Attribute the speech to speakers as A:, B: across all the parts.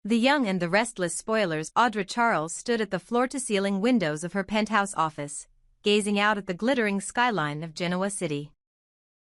A: The young and the restless spoilers Audra Charles stood at the floor-to-ceiling windows of her penthouse office, gazing out at the glittering skyline of Genoa City.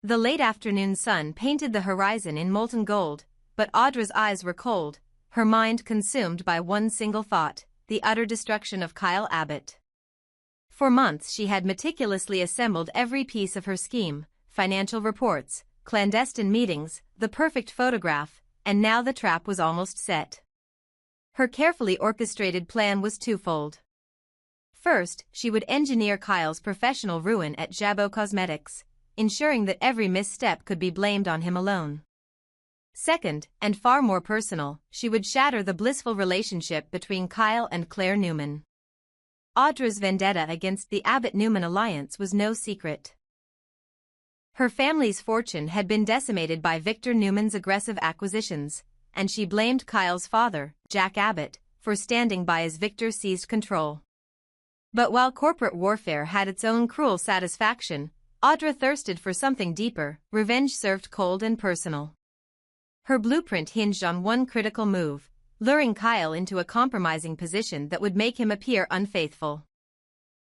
A: The late afternoon sun painted the horizon in molten gold, but Audra's eyes were cold, her mind consumed by one single thought, the utter destruction of Kyle Abbott. For months she had meticulously assembled every piece of her scheme, financial reports, clandestine meetings, the perfect photograph, and now the trap was almost set. Her carefully orchestrated plan was twofold. First, she would engineer Kyle's professional ruin at Jabot Cosmetics, ensuring that every misstep could be blamed on him alone. Second, and far more personal, she would shatter the blissful relationship between Kyle and Claire Newman. Audra's vendetta against the Abbott-Newman alliance was no secret. Her family's fortune had been decimated by Victor Newman's aggressive acquisitions, and she blamed Kyle's father, Jack Abbott, for standing by as Victor seized control. But while corporate warfare had its own cruel satisfaction, Audra thirsted for something deeper, revenge served cold and personal. Her blueprint hinged on one critical move, luring Kyle into a compromising position that would make him appear unfaithful.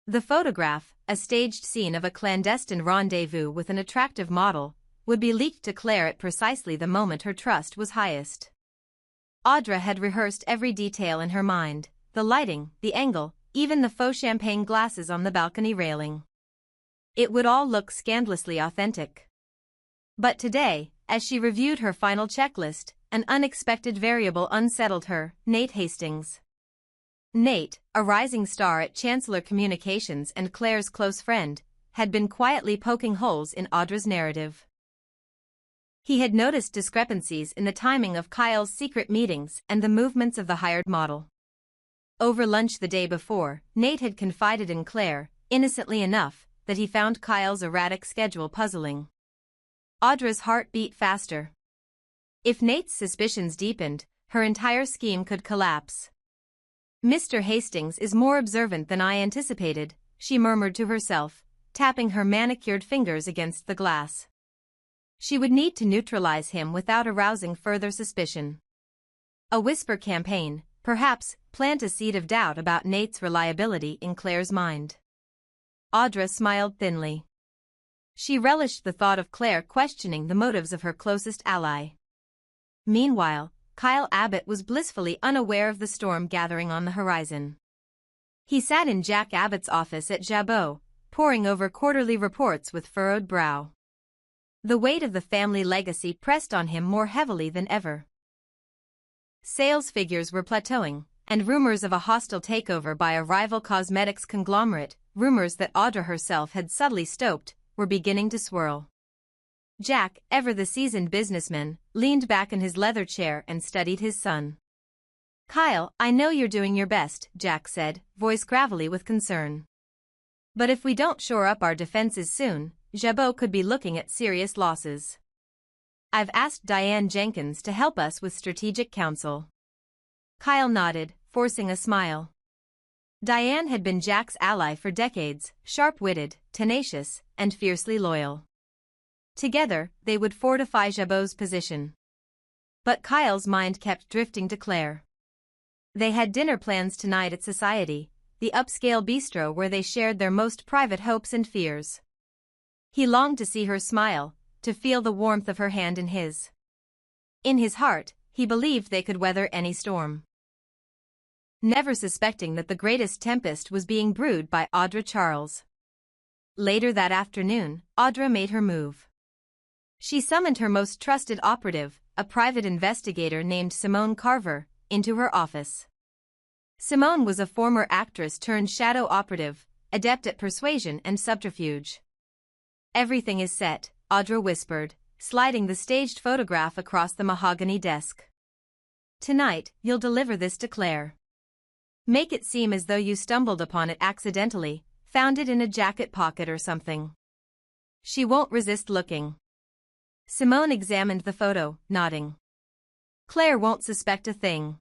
A: The photograph, a staged scene of a clandestine rendezvous with an attractive model, would be leaked to Claire at precisely the moment her trust was highest. Audra had rehearsed every detail in her mind, the lighting, the angle, even the faux champagne glasses on the balcony railing. It would all look scandalously authentic. But today, as she reviewed her final checklist, an unexpected variable unsettled her: Nate Hastings. Nate, a rising star at Chancellor Communications and Claire's close friend, had been quietly poking holes in Audra's narrative. He had noticed discrepancies in the timing of Kyle's secret meetings and the movements of the hired model. Over lunch the day before, Nate had confided in Claire, innocently enough, that he found Kyle's erratic schedule puzzling. Audra's heart beat faster. If Nate's suspicions deepened, her entire scheme could collapse. "Mr. Hastings is more observant than I anticipated," she murmured to herself, tapping her manicured fingers against the glass. She would need to neutralize him without arousing further suspicion. A whisper campaign, perhaps, plant a seed of doubt about Nate's reliability in Claire's mind. Audra smiled thinly. She relished the thought of Claire questioning the motives of her closest ally. Meanwhile, Kyle Abbott was blissfully unaware of the storm gathering on the horizon. He sat in Jack Abbott's office at Jabot, poring over quarterly reports with furrowed brow. The weight of the family legacy pressed on him more heavily than ever. Sales figures were plateauing, and rumors of a hostile takeover by a rival cosmetics conglomerate, rumors that Audra herself had subtly stoked, were beginning to swirl. Jack, ever the seasoned businessman, leaned back in his leather chair and studied his son. "Kyle, I know you're doing your best," Jack said, voice gravelly with concern. "But if we don't shore up our defenses soon, Jabot could be looking at serious losses. I've asked Diane Jenkins to help us with strategic counsel." Kyle nodded, forcing a smile. Diane had been Jack's ally for decades, sharp-witted, tenacious, and fiercely loyal. Together, they would fortify Jabot's position. But Kyle's mind kept drifting to Claire. They had dinner plans tonight at Society, the upscale bistro where they shared their most private hopes and fears. He longed to see her smile, to feel the warmth of her hand in his. In his heart, he believed they could weather any storm. Never suspecting that the greatest tempest was being brewed by Audra Charles. Later that afternoon, Audra made her move. She summoned her most trusted operative, a private investigator named Simone Carver, into her office. Simone was a former actress turned shadow operative, adept at persuasion and subterfuge. "Everything is set," Audra whispered, sliding the staged photograph across the mahogany desk. "Tonight, you'll deliver this to Claire. Make it seem as though you stumbled upon it accidentally, found it in a jacket pocket or something. She won't resist looking." Simone examined the photo, nodding. "Claire won't suspect a thing.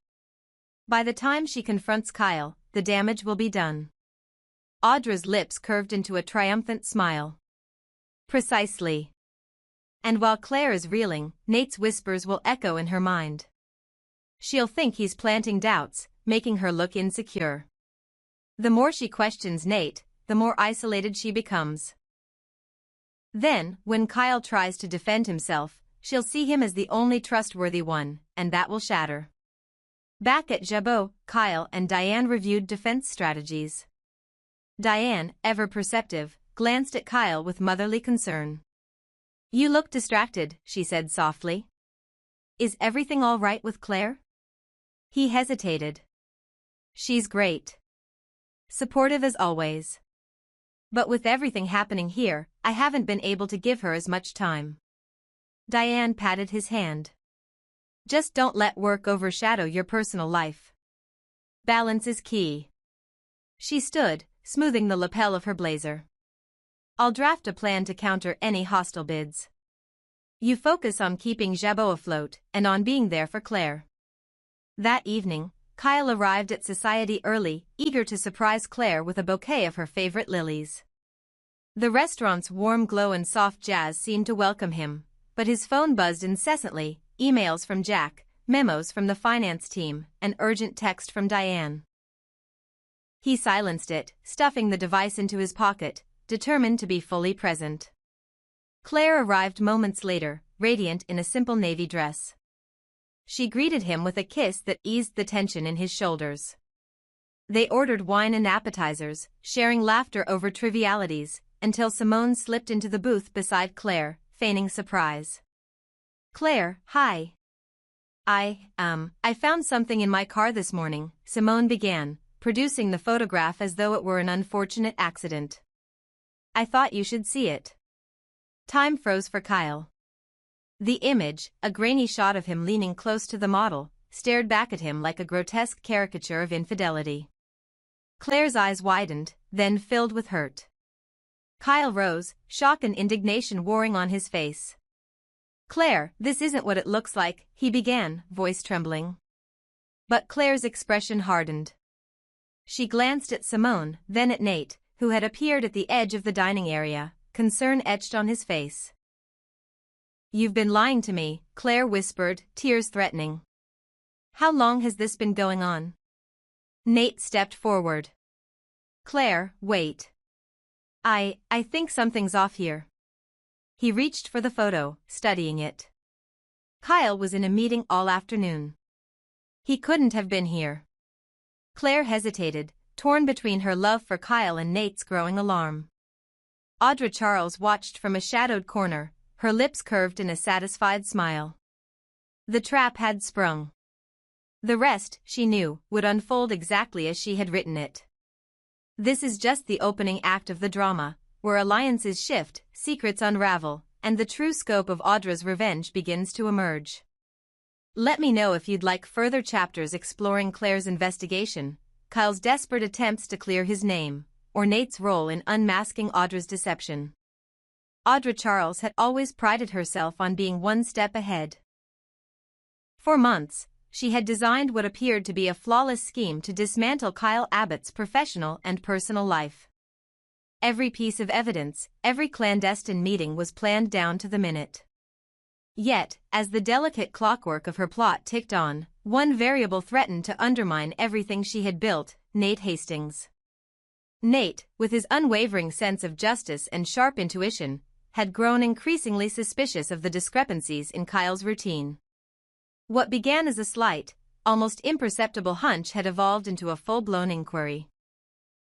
A: By the time she confronts Kyle, the damage will be done." Audra's lips curved into a triumphant smile. "Precisely. And while Claire is reeling, Nate's whispers will echo in her mind. she'll think he's planting doubts, making her look insecure. The more she questions Nate, the more isolated she becomes. Then, when Kyle tries to defend himself, she'll see him as the only trustworthy one, and that will shatter. Back at Jabot, Kyle and Diane reviewed defense strategies. Diane, ever perceptive, glanced at Kyle with motherly concern. "You look distracted," she said softly. "Is everything all right with Claire?" He hesitated. "She's great. Supportive as always. But with everything happening here, I haven't been able to give her as much time." Diane patted his hand. "Just don't let work overshadow your personal life. Balance is key." She stood, smoothing the lapel of her blazer. "I'll draft a plan to counter any hostile bids. You focus on keeping Jabot afloat and on being there for Claire." That evening, Kyle arrived at society early, eager to surprise Claire with a bouquet of her favorite lilies. The restaurant's warm glow and soft jazz seemed to welcome him, but his phone buzzed incessantly, emails from Jack, memos from the finance team, and urgent text from Diane. He silenced it, stuffing the device into his pocket, determined to be fully present. Claire arrived moments later, radiant in a simple navy dress. She greeted him with a kiss that eased the tension in his shoulders. They ordered wine and appetizers, sharing laughter over trivialities, until Simone slipped into the booth beside Claire, feigning surprise. "Claire, hi. I found something in my car this morning," Simone began, producing the photograph as though it were an unfortunate accident. "I thought you should see it." Time froze for Kyle. The image, a grainy shot of him leaning close to the model, stared back at him like a grotesque caricature of infidelity. Claire's eyes widened, then filled with hurt. Kyle rose, shock and indignation warring on his face. "Claire, this isn't what it looks like," he began, voice trembling. But Claire's expression hardened. She glanced at Simone, then at Nate, who had appeared at the edge of the dining area, concern etched on his face. "You've been lying to me," Claire whispered, tears threatening. "How long has this been going on?" Nate stepped forward. "Claire, wait. I think something's off here." He reached for the photo, studying it. Kyle was in a meeting all afternoon. He couldn't have been here. Claire hesitated, torn between her love for Kyle and Nate's growing alarm. Audra Charles watched from a shadowed corner, her lips curved in a satisfied smile. The trap had sprung. The rest, she knew, would unfold exactly as she had written it. This is just the opening act of the drama, where alliances shift, secrets unravel, and the true scope of Audra's revenge begins to emerge. Let me know if you'd like further chapters exploring Claire's investigation, Kyle's desperate attempts to clear his name, or Nate's role in unmasking Audra's deception. Audra Charles had always prided herself on being one step ahead. For months, she had designed what appeared to be a flawless scheme to dismantle Kyle Abbott's professional and personal life. Every piece of evidence, every clandestine meeting was planned down to the minute. Yet, as the delicate clockwork of her plot ticked on, one variable threatened to undermine everything she had built: Nate Hastings. Nate, with his unwavering sense of justice and sharp intuition, had grown increasingly suspicious of the discrepancies in Kyle's routine. What began as a slight, almost imperceptible hunch had evolved into a full-blown inquiry.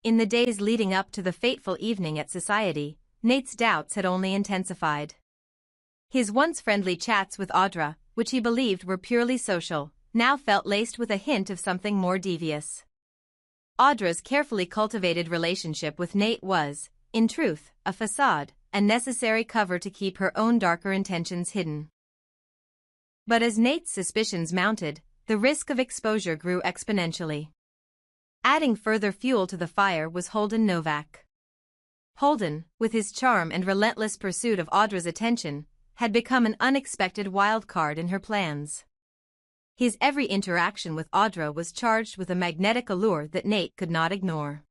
A: In the days leading up to the fateful evening at society, Nate's doubts had only intensified. His once friendly chats with Audra, which he believed were purely social, now felt laced with a hint of something more devious. Audra's carefully cultivated relationship with Nate was, in truth, a facade, a necessary cover to keep her own darker intentions hidden. But as Nate's suspicions mounted, the risk of exposure grew exponentially. Adding further fuel to the fire was Holden Novak. Holden, with his charm and relentless pursuit of Audra's attention, had become an unexpected wild card in her plans. His every interaction with Audra was charged with a magnetic allure that Nate could not ignore.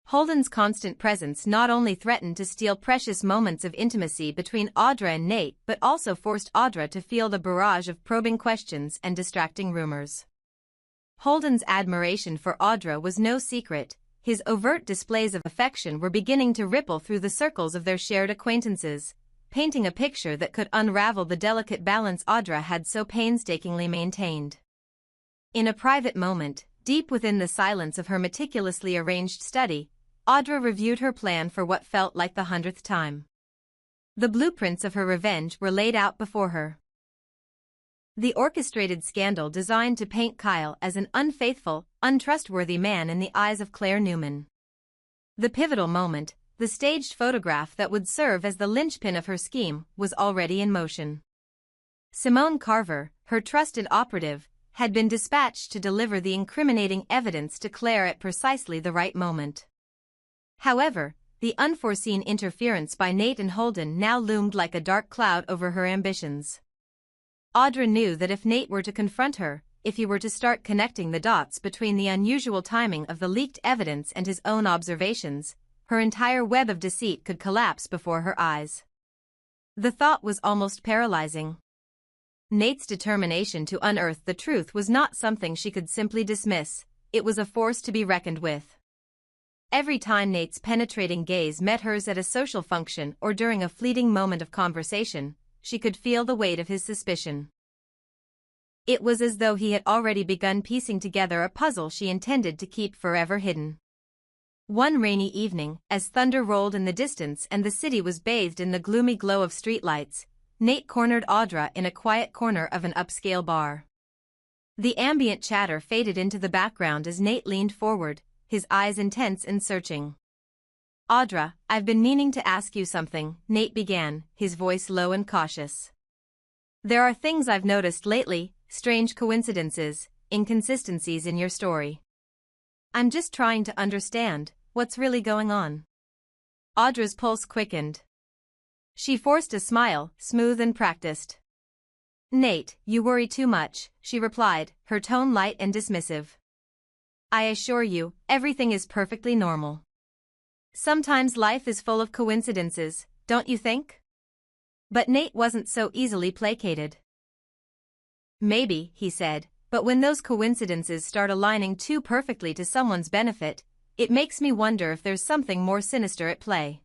A: Holden's constant presence not only threatened to steal precious moments of intimacy between Audra and Nate but also forced Audra to feel the barrage of probing questions and distracting rumors. Holden's admiration for Audra was no secret. His overt displays of affection were beginning to ripple through the circles of their shared acquaintances, painting a picture that could unravel the delicate balance Audra had so painstakingly maintained. In a private moment, deep within the silence of her meticulously arranged study, Audra reviewed her plan for what felt like the 100th time. The blueprints of her revenge were laid out before her. The orchestrated scandal designed to paint Kyle as an unfaithful, untrustworthy man in the eyes of Claire Newman. The pivotal moment, the staged photograph that would serve as the linchpin of her scheme, was already in motion. Simone Carver, her trusted operative, had been dispatched to deliver the incriminating evidence to Claire at precisely the right moment. However, the unforeseen interference by Nate and Holden now loomed like a dark cloud over her ambitions. Audra knew that if Nate were to confront her, if he were to start connecting the dots between the unusual timing of the leaked evidence and his own observations, her entire web of deceit could collapse before her eyes. The thought was almost paralyzing. Nate's determination to unearth the truth was not something she could simply dismiss, it was a force to be reckoned with. Every time Nate's penetrating gaze met hers at a social function or during a fleeting moment of conversation, she could feel the weight of his suspicion. It was as though he had already begun piecing together a puzzle she intended to keep forever hidden. One rainy evening, as thunder rolled in the distance and the city was bathed in the gloomy glow of streetlights, Nate cornered Audra in a quiet corner of an upscale bar. The ambient chatter faded into the background as Nate leaned forward, his eyes intense and searching. "Audra, I've been meaning to ask you something," Nate began, his voice low and cautious. "There are things I've noticed lately, strange coincidences, inconsistencies in your story. I'm just trying to understand what's really going on." Audra's pulse quickened. She forced a smile, smooth and practiced. "Nate, you worry too much," she replied, her tone light and dismissive. "I assure you, everything is perfectly normal. Sometimes life is full of coincidences, don't you think?" But Nate wasn't so easily placated. "Maybe," he said, "but when those coincidences start aligning too perfectly to someone's benefit, it makes me wonder if there's something more sinister at play."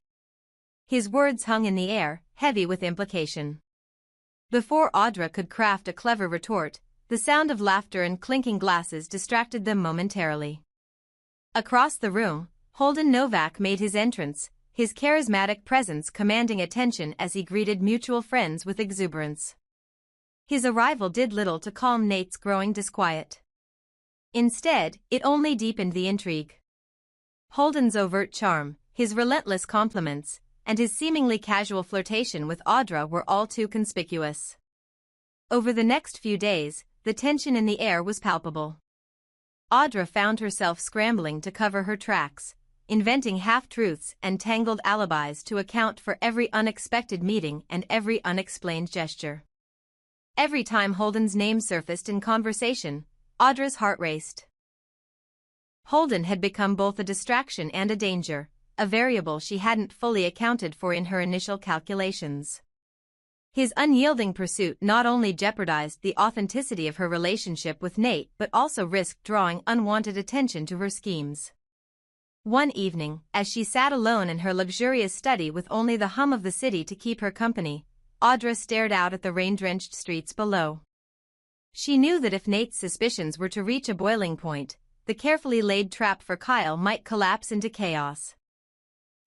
A: His words hung in the air, heavy with implication. Before Audra could craft a clever retort, the sound of laughter and clinking glasses distracted them momentarily. Across the room, Holden Novak made his entrance, his charismatic presence commanding attention as he greeted mutual friends with exuberance. His arrival did little to calm Nate's growing disquiet. Instead, it only deepened the intrigue. Holden's overt charm, his relentless compliments, and his seemingly casual flirtation with Audra were all too conspicuous. Over the next few days, the tension in the air was palpable. Audra found herself scrambling to cover her tracks, inventing half-truths and tangled alibis to account for every unexpected meeting and every unexplained gesture. Every time Holden's name surfaced in conversation, Audra's heart raced. Holden had become both a distraction and a danger, a variable she hadn't fully accounted for in her initial calculations. His unyielding pursuit not only jeopardized the authenticity of her relationship with Nate but also risked drawing unwanted attention to her schemes. One evening, as she sat alone in her luxurious study with only the hum of the city to keep her company, Audra stared out at the rain-drenched streets below. She knew that if Nate's suspicions were to reach a boiling point, the carefully laid trap for Kyle might collapse into chaos.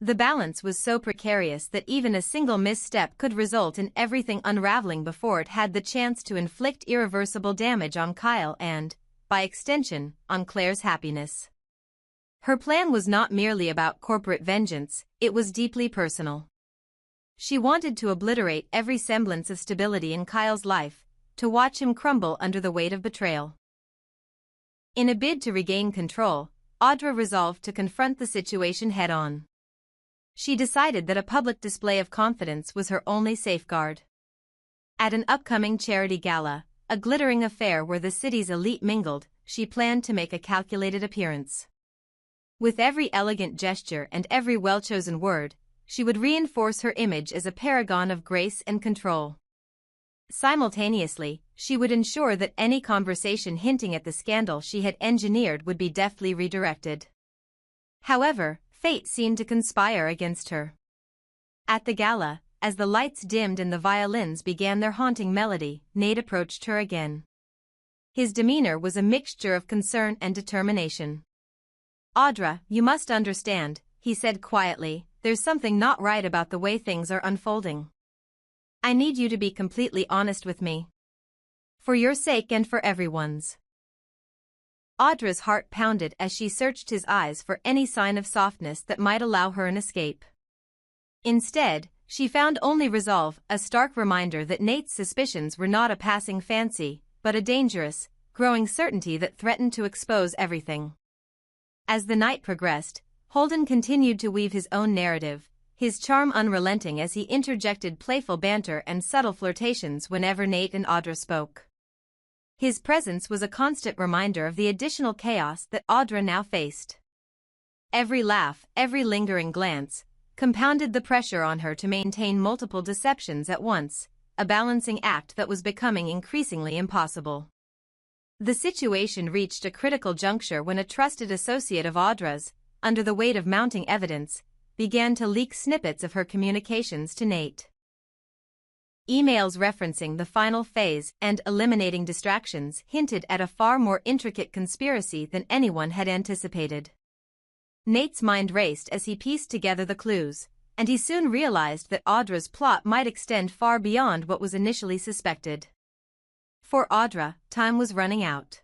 A: The balance was so precarious that even a single misstep could result in everything unraveling before it had the chance to inflict irreversible damage on Kyle and, by extension, on Claire's happiness. Her plan was not merely about corporate vengeance, it was deeply personal. She wanted to obliterate every semblance of stability in Kyle's life, to watch him crumble under the weight of betrayal. In a bid to regain control, Audra resolved to confront the situation head-on. She decided that a public display of confidence was her only safeguard. At an upcoming charity gala, a glittering affair where the city's elite mingled, she planned to make a calculated appearance. With every elegant gesture and every well-chosen word, she would reinforce her image as a paragon of grace and control. Simultaneously, she would ensure that any conversation hinting at the scandal she had engineered would be deftly redirected. However, fate seemed to conspire against her. At the gala, as the lights dimmed and the violins began their haunting melody, Nate approached her again. His demeanor was a mixture of concern and determination. "Audra, you must understand," he said quietly, "there's something not right about the way things are unfolding. I need you to be completely honest with me. For your sake and for everyone's." Audra's heart pounded as she searched his eyes for any sign of softness that might allow her an escape. Instead, she found only resolve, a stark reminder that Nate's suspicions were not a passing fancy, but a dangerous, growing certainty that threatened to expose everything. As the night progressed, Holden continued to weave his own narrative, his charm unrelenting as he interjected playful banter and subtle flirtations whenever Nate and Audra spoke. His presence was a constant reminder of the additional chaos that Audra now faced. Every laugh, every lingering glance, compounded the pressure on her to maintain multiple deceptions at once, a balancing act that was becoming increasingly impossible. The situation reached a critical juncture when a trusted associate of Audra's, under the weight of mounting evidence, began to leak snippets of her communications to Nate. Emails referencing the final phase and eliminating distractions hinted at a far more intricate conspiracy than anyone had anticipated. Nate's mind raced as he pieced together the clues, and he soon realized that Audra's plot might extend far beyond what was initially suspected. For Audra, time was running out.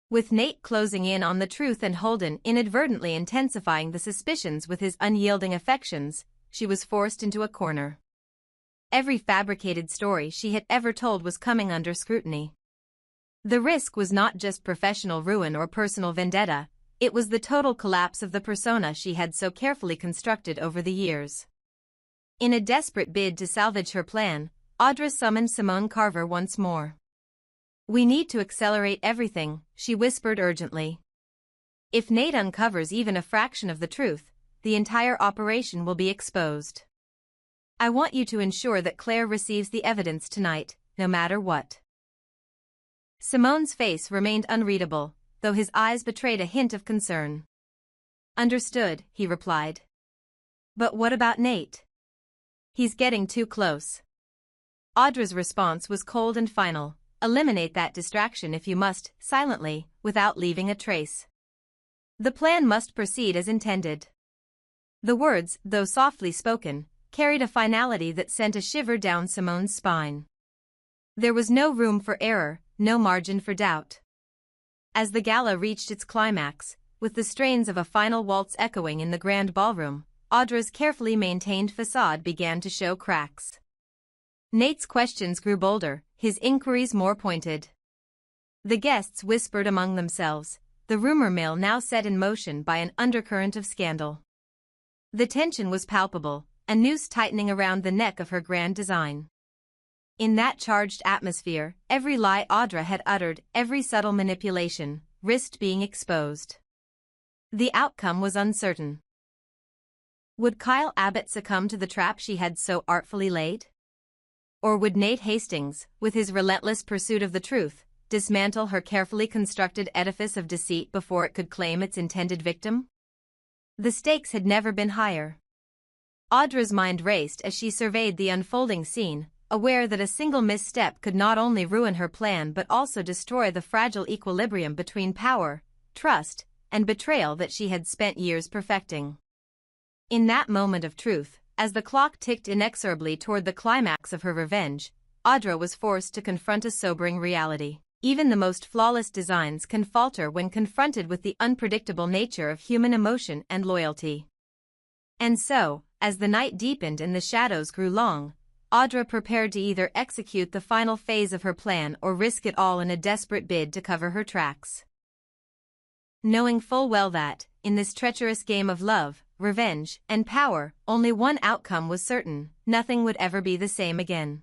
A: With Nate closing in on the truth and Holden inadvertently intensifying the suspicions with his unyielding affections, she was forced into a corner. Every fabricated story she had ever told was coming under scrutiny. The risk was not just professional ruin or personal vendetta, it was the total collapse of the persona she had so carefully constructed over the years. In a desperate bid to salvage her plan, Audra summoned Simone Carver once more. "We need to accelerate everything," she whispered urgently. "If Nate uncovers even a fraction of the truth, the entire operation will be exposed. I want you to ensure that Claire receives the evidence tonight, no matter what." Simone's face remained unreadable, though his eyes betrayed a hint of concern. "Understood," he replied. "But what about Nate? He's getting too close." Audra's response was cold and final. "Eliminate that distraction if you must, silently, without leaving a trace. The plan must proceed as intended." The words, though softly spoken, carried a finality that sent a shiver down Simone's spine. There was no room for error, no margin for doubt. As the gala reached its climax, with the strains of a final waltz echoing in the grand ballroom, Audra's carefully maintained facade began to show cracks. Nate's questions grew bolder, his inquiries more pointed. The guests whispered among themselves, the rumor mill now set in motion by an undercurrent of scandal. The tension was palpable, a noose tightening around the neck of her grand design. In that charged atmosphere, every lie Audra had uttered, every subtle manipulation, risked being exposed. The outcome was uncertain. Would Kyle Abbott succumb to the trap she had so artfully laid? Or would Nate Hastings, with his relentless pursuit of the truth, dismantle her carefully constructed edifice of deceit before it could claim its intended victim? The stakes had never been higher. Audra's mind raced as she surveyed the unfolding scene, aware that a single misstep could not only ruin her plan but also destroy the fragile equilibrium between power, trust, and betrayal that she had spent years perfecting. In that moment of truth, as the clock ticked inexorably toward the climax of her revenge, Audra was forced to confront a sobering reality. Even the most flawless designs can falter when confronted with the unpredictable nature of human emotion and loyalty. And so, as the night deepened and the shadows grew long, Audra prepared to either execute the final phase of her plan or risk it all in a desperate bid to cover her tracks. Knowing full well that, in this treacherous game of love, revenge, and power, only one outcome was certain: nothing would ever be the same again.